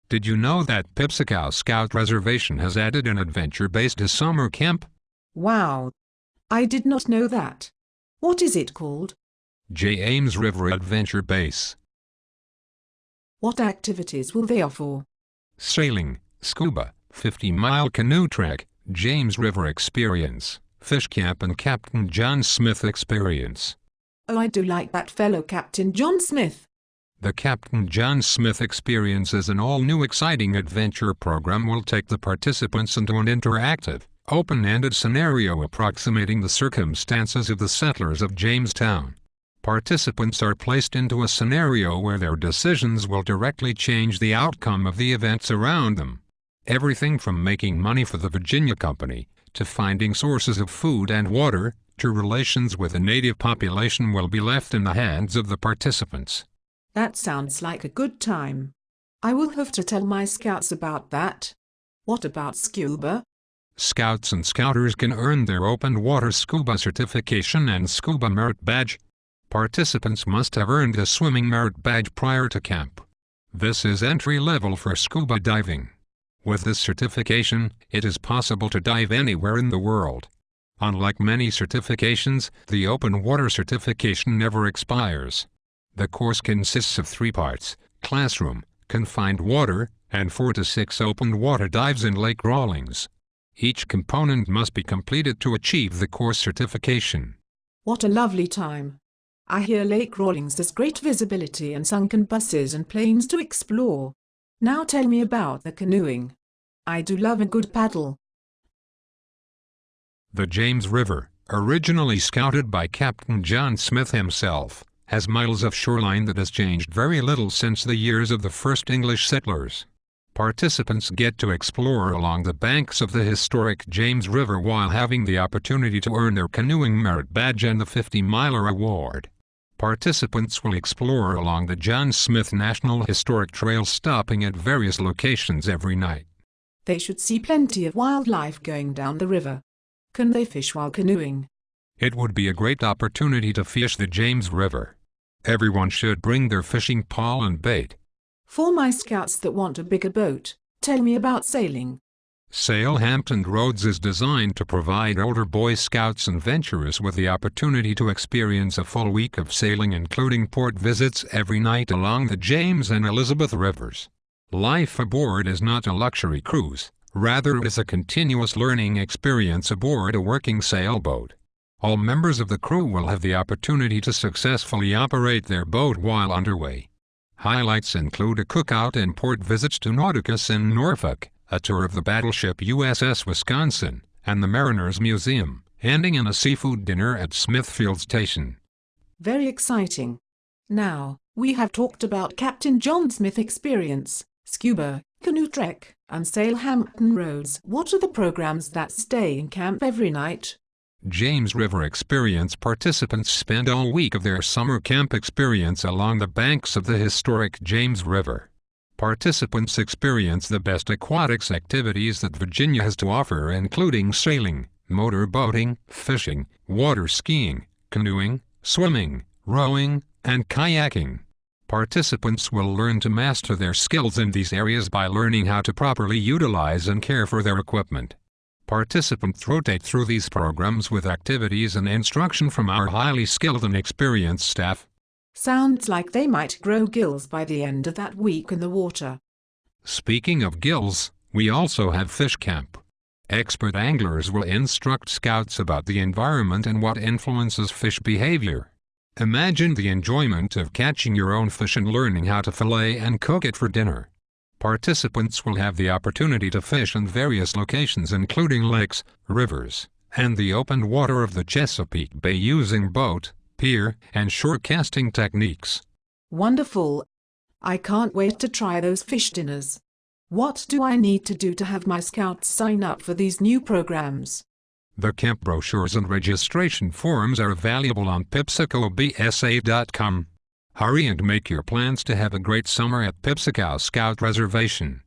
Did you know that Pipsico Scout Reservation has added an adventure-based summer camp? Wow! I did not know that. What is it called? James River Adventure Base. What activities will they offer? Sailing, scuba, 50-mile canoe trek, James River experience, fish camp and Captain John Smith experience. Oh, I do like that fellow Captain John Smith. The Captain John Smith Experience is an all-new exciting adventure program will take the participants into an interactive, open-ended scenario approximating the circumstances of the settlers of Jamestown. Participants are placed into a scenario where their decisions will directly change the outcome of the events around them. Everything from making money for the Virginia Company, to finding sources of food and water, to relations with the native population will be left in the hands of the participants. That sounds like a good time. I will have to tell my scouts about that. What about scuba? Scouts and scouters can earn their open water scuba certification and scuba merit badge. Participants must have earned a swimming merit badge prior to camp. This is entry level for scuba diving. With this certification, it is possible to dive anywhere in the world. Unlike many certifications, the open water certification never expires. The course consists of 3 parts: classroom, confined water, and 4 to 6 open water dives in lake crawlings. Each component must be completed to achieve the course certification. What a lovely time! I hear lake crawlings has great visibility and sunken buses and planes to explore. Now tell me about the canoeing. I do love a good paddle. The James River, originally scouted by Captain John Smith himself, has miles of shoreline that has changed very little since the years of the first English settlers. Participants get to explore along the banks of the historic James River while having the opportunity to earn their canoeing merit badge and the 50-miler award. Participants will explore along the John Smith National Historic Trail, stopping at various locations every night. They should see plenty of wildlife going down the river. Can they fish while canoeing? It would be a great opportunity to fish the James River. Everyone should bring their fishing pole and bait. For my scouts that want a bigger boat, tell me about sailing. Sail Hampton Roads is designed to provide older Boy Scouts and venturers with the opportunity to experience a full week of sailing, including port visits every night along the James and Elizabeth Rivers. Life aboard is not a luxury cruise, rather it is a continuous learning experience aboard a working sailboat. All members of the crew will have the opportunity to successfully operate their boat while underway. Highlights include a cookout and port visits to Nauticus in Norfolk, a tour of the battleship USS Wisconsin, and the Mariners Museum, ending in a seafood dinner at Smithfield Station. Very exciting. Now, we have talked about Captain John Smith Experience, scuba, canoe trek, and sail Hampton Roads. What are the programs that stay in camp every night? James River Experience participants spend all week of their summer camp experience along the banks of the historic James River. Participants experience the best aquatics activities that Virginia has to offer, including sailing, motor boating, fishing, water skiing, canoeing, swimming, rowing, and kayaking. Participants will learn to master their skills in these areas by learning how to properly utilize and care for their equipment. Participants rotate through these programs with activities and instruction from our highly skilled and experienced staff. Sounds like they might grow gills by the end of that week in the water. Speaking of gills, we also have fish camp. Expert anglers will instruct scouts about the environment and what influences fish behavior. Imagine the enjoyment of catching your own fish and learning how to fillet and cook it for dinner. Participants will have the opportunity to fish in various locations, including lakes, rivers, and the open water of the Chesapeake Bay using boat, pier, and shore casting techniques. Wonderful! I can't wait to try those fish dinners. What do I need to do to have my scouts sign up for these new programs? The camp brochures and registration forms are available on pipsicobsa.com. Hurry and make your plans to have a great summer at Pipsico Scout Reservation.